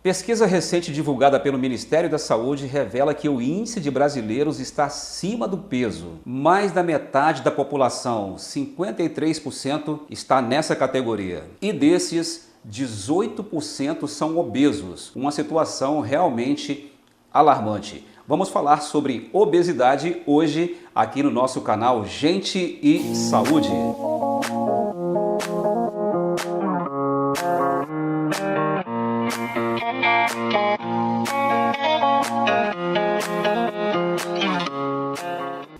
Pesquisa recente divulgada pelo Ministério da Saúde revela que o índice de brasileiros está acima do peso. Mais da metade da população, 53%, está nessa categoria. E desses, 18% são obesos. Uma situação realmente alarmante. Vamos falar sobre obesidade hoje aqui no nosso canal Gente e Saúde.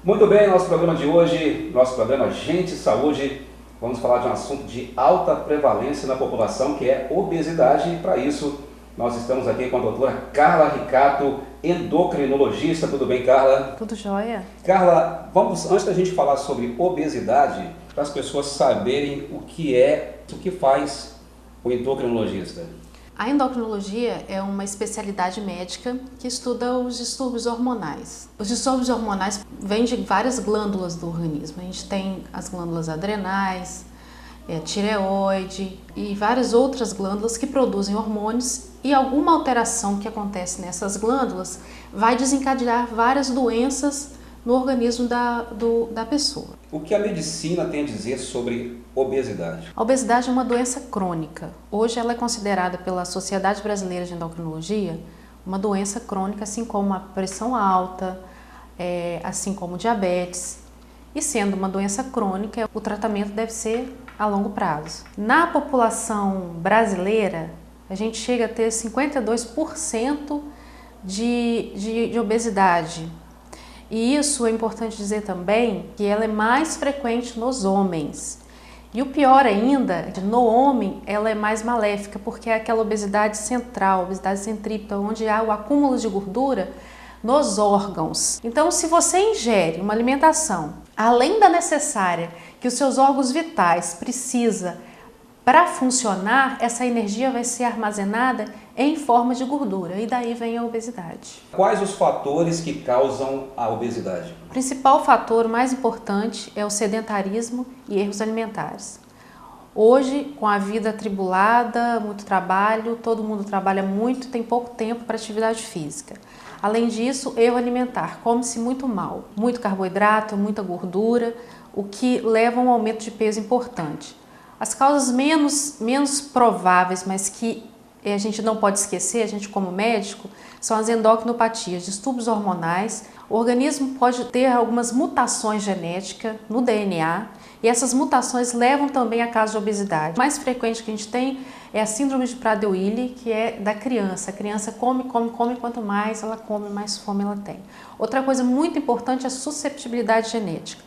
Muito bem, nosso programa de hoje, nosso programa Gente e Saúde, vamos falar de um assunto de alta prevalência na população, que é obesidade, e para isso nós estamos aqui com a doutora Carla Ricato, endocrinologista. Tudo bem, Carla? Tudo jóia. Carla, antes da gente falar sobre obesidade, para as pessoas saberem o que faz o endocrinologista. A endocrinologia é uma especialidade médica que estuda os distúrbios hormonais. Os distúrbios hormonais vêm de várias glândulas do organismo. A gente tem as glândulas adrenais, tireoide e várias outras glândulas que produzem hormônios, e alguma alteração que acontece nessas glândulas vai desencadear várias doenças no organismo da pessoa. O que a medicina tem a dizer sobre obesidade? A obesidade é uma doença crônica. Hoje ela é considerada pela Sociedade Brasileira de Endocrinologia uma doença crônica, assim como a pressão alta, assim como o diabetes. E sendo uma doença crônica, o tratamento deve ser a longo prazo. Na população brasileira, a gente chega a ter 52% de obesidade. E isso é importante dizer também que ela é mais frequente nos homens. E o pior ainda, no homem ela é mais maléfica, porque é aquela obesidade central, obesidade centrípeta, onde há o acúmulo de gordura nos órgãos. Então, se você ingere uma alimentação além da necessária que os seus órgãos vitais precisam para funcionar, essa energia vai ser armazenada em forma de gordura, e daí vem a obesidade. Quais os fatores que causam a obesidade? O principal fator, o mais importante, é o sedentarismo e erros alimentares. Hoje, com a vida atribulada, muito trabalho, todo mundo trabalha muito, tem pouco tempo para atividade física. Além disso, erro alimentar, come-se muito mal, muito carboidrato, muita gordura, o que leva a um aumento de peso importante. As causas menos prováveis, mas que a gente não pode esquecer, a gente como médico, são as endocrinopatias, distúrbios hormonais. O organismo pode ter algumas mutações genéticas no DNA, e essas mutações levam também a casos de obesidade. O mais frequente que a gente tem é a síndrome de Prader-Willi, que é da criança. A criança come, quanto mais ela come, mais fome ela tem. Outra coisa muito importante é a susceptibilidade genética.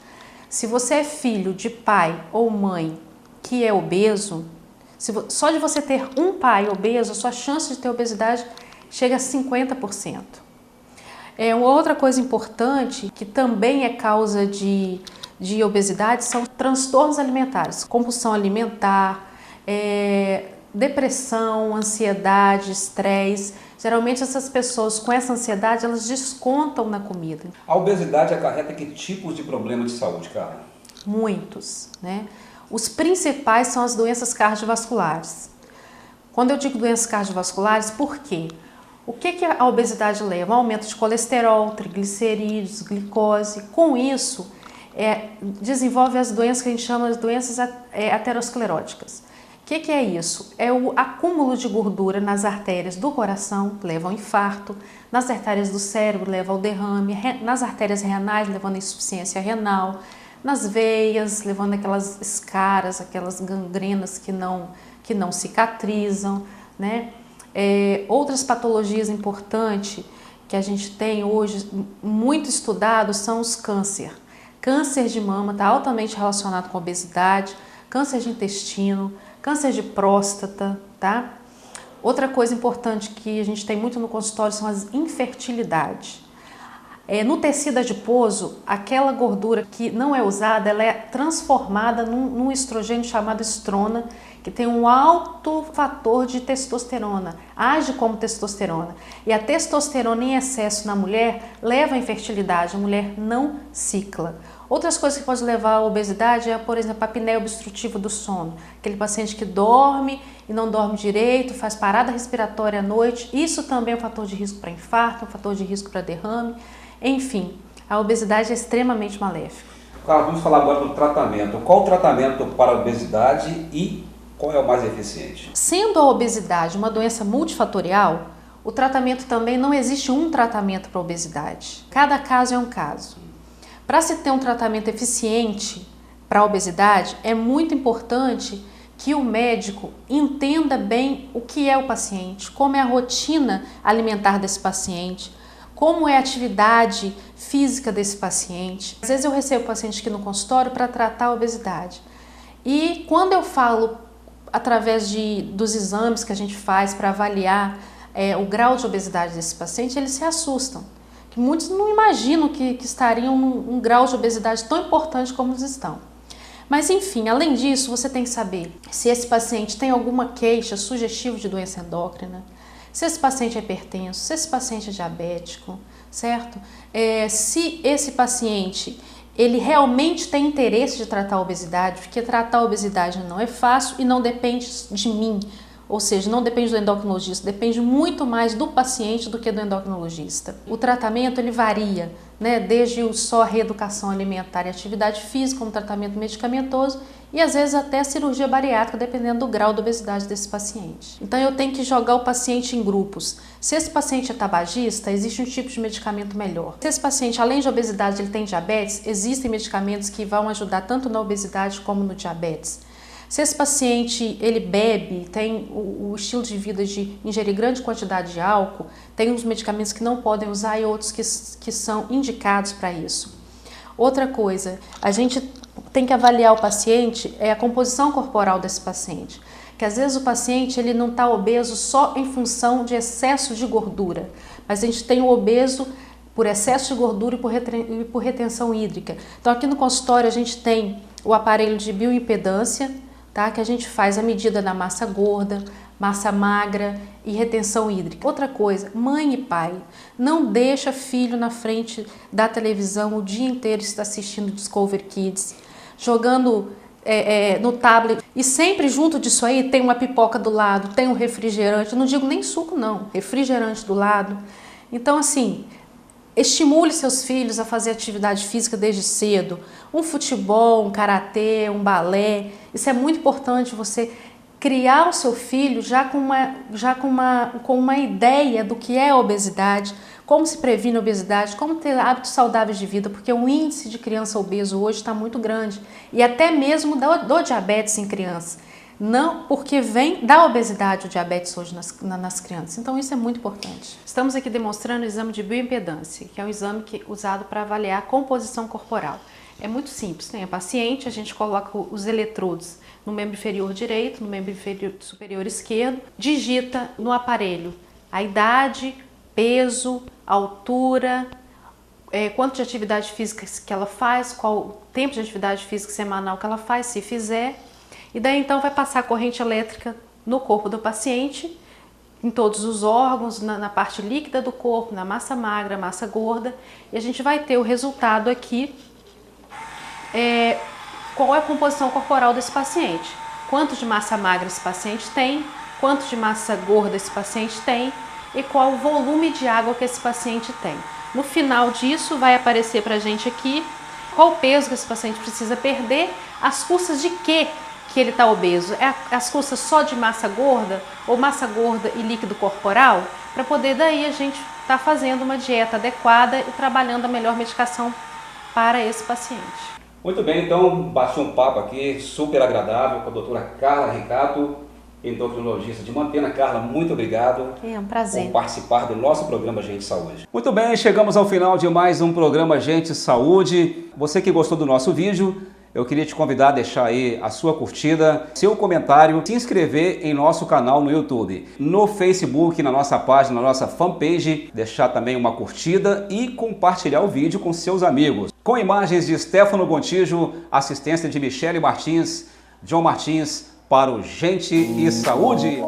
Se você é filho de pai ou mãe que é obeso, só de você ter um pai obeso, a sua chance de ter obesidade chega a 50%. Uma outra coisa importante, que também é causa de obesidade, são transtornos alimentares, compulsão alimentar, depressão, ansiedade, estresse. Geralmente essas pessoas com essa ansiedade, elas descontam na comida. A obesidade acarreta que tipos de problema de saúde, Carla? Muitos, né? Os principais são as doenças cardiovasculares. Quando eu digo doenças cardiovasculares, por quê? O que a obesidade leva? Um aumento de colesterol, triglicerídeos, glicose. Com isso, desenvolve as doenças que a gente chama de doenças ateroscleróticas. O que é isso? É o acúmulo de gordura nas artérias do coração, leva ao infarto, nas artérias do cérebro, leva ao derrame, nas artérias renais, levando à insuficiência renal, nas veias, levando aquelas escaras, aquelas gangrenas que não cicatrizam, né? Outras patologias importantes que a gente tem hoje, muito estudados, são os câncer. Câncer de mama está altamente relacionado com obesidade, câncer de intestino, câncer de próstata, tá? Outra coisa importante que a gente tem muito no consultório são as infertilidades. No tecido adiposo, aquela gordura que não é usada, ela é transformada num estrogênio chamado estrona, que tem um alto fator de testosterona, age como testosterona. E a testosterona em excesso na mulher leva à infertilidade, a mulher não cicla. Outras coisas que podem levar à obesidade é, por exemplo, a apneia obstrutiva do sono, aquele paciente que dorme e não dorme direito, faz parada respiratória à noite, isso também é um fator de risco para infarto, um fator de risco para derrame. Enfim, a obesidade é extremamente maléfica. Carla, vamos falar agora do tratamento. Qual o tratamento para a obesidade e qual é o mais eficiente? Sendo a obesidade uma doença multifatorial, o tratamento também não existe um tratamento para a obesidade. Cada caso é um caso. Para se ter um tratamento eficiente para a obesidade, é muito importante que o médico entenda bem o que é o paciente, como é a rotina alimentar desse paciente, como é a atividade física desse paciente. Às vezes eu recebo paciente aqui no consultório para tratar a obesidade. E quando eu falo através dos exames que a gente faz para avaliar o grau de obesidade desse paciente, eles se assustam. Que muitos não imaginam que estariam num grau de obesidade tão importante como eles estão. Mas enfim, além disso, você tem que saber se esse paciente tem alguma queixa sugestiva de doença endócrina, se esse paciente é hipertenso, se esse paciente é diabético, certo? Se esse paciente ele realmente tem interesse de tratar a obesidade, porque tratar a obesidade não é fácil e não depende de mim, ou seja, não depende do endocrinologista, depende muito mais do paciente do que do endocrinologista. O tratamento ele varia, né, desde só reeducação alimentar e atividade física, como tratamento medicamentoso, e às vezes até cirurgia bariátrica, dependendo do grau de obesidade desse paciente. Então eu tenho que jogar o paciente em grupos. Se esse paciente é tabagista, existe um tipo de medicamento melhor. Se esse paciente, além de obesidade, ele tem diabetes, existem medicamentos que vão ajudar tanto na obesidade como no diabetes. Se esse paciente ele bebe, tem o estilo de vida de ingerir grande quantidade de álcool, tem uns medicamentos que não podem usar e outros que são indicados para isso. Outra coisa, a gente tem que avaliar o paciente, a composição corporal desse paciente. Que às vezes o paciente ele não está obeso só em função de excesso de gordura, mas a gente tem o obeso por excesso de gordura e por retenção hídrica. Então aqui no consultório a gente tem o aparelho de bioimpedância, tá? Que a gente faz a medida da massa gorda, massa magra e retenção hídrica. Outra coisa, mãe e pai, não deixa filho na frente da televisão o dia inteiro está assistindo Discovery Kids, jogando no tablet, e sempre junto disso aí tem uma pipoca do lado, tem um refrigerante, não digo nem suco não, refrigerante do lado. Então assim, estimule seus filhos a fazer atividade física desde cedo, um futebol, um karatê, um balé. Isso é muito importante, você criar o seu filho já com uma ideia do que é a obesidade, como se previne a obesidade, como ter hábitos saudáveis de vida, porque o índice de criança obeso hoje está muito grande, e até mesmo do diabetes em criança. Não, porque vem da obesidade o diabetes hoje nas crianças. Então isso é muito importante. Estamos aqui demonstrando o exame de bioimpedância, que é um exame usado para avaliar a composição corporal. É muito simples, tem a paciente, a gente coloca os eletrodos no membro inferior direito, no membro superior esquerdo, digita no aparelho a idade, peso, altura, quanto de atividade física que ela faz, qual o tempo de atividade física semanal que ela faz, se fizer. E daí então vai passar a corrente elétrica no corpo do paciente, em todos os órgãos, na parte líquida do corpo, na massa magra, massa gorda, e a gente vai ter o resultado aqui, qual é a composição corporal desse paciente, quanto de massa magra esse paciente tem, quanto de massa gorda esse paciente tem e qual o volume de água que esse paciente tem. No final disso vai aparecer pra gente aqui qual o peso que esse paciente precisa perder, às custas de que ele está obeso, as custas só de massa gorda ou massa gorda e líquido corporal, para poder daí a gente estar fazendo uma dieta adequada e trabalhando a melhor medicação para esse paciente. Muito bem, então bati um papo aqui super agradável com a doutora Carla Ricato, endocrinologista de Mantena. Carla, muito obrigado. É um prazer por participar do nosso programa Gente Saúde. Muito bem, chegamos ao final de mais um programa Gente Saúde. Você que gostou do nosso vídeo, eu queria te convidar a deixar aí a sua curtida, seu comentário, se inscrever em nosso canal no YouTube, no Facebook, na nossa página, na nossa fanpage, deixar também uma curtida e compartilhar o vídeo com seus amigos. Com imagens de Stefano Gontijo, assistência de Michele Martins, John Martins, para o Gente e Saúde.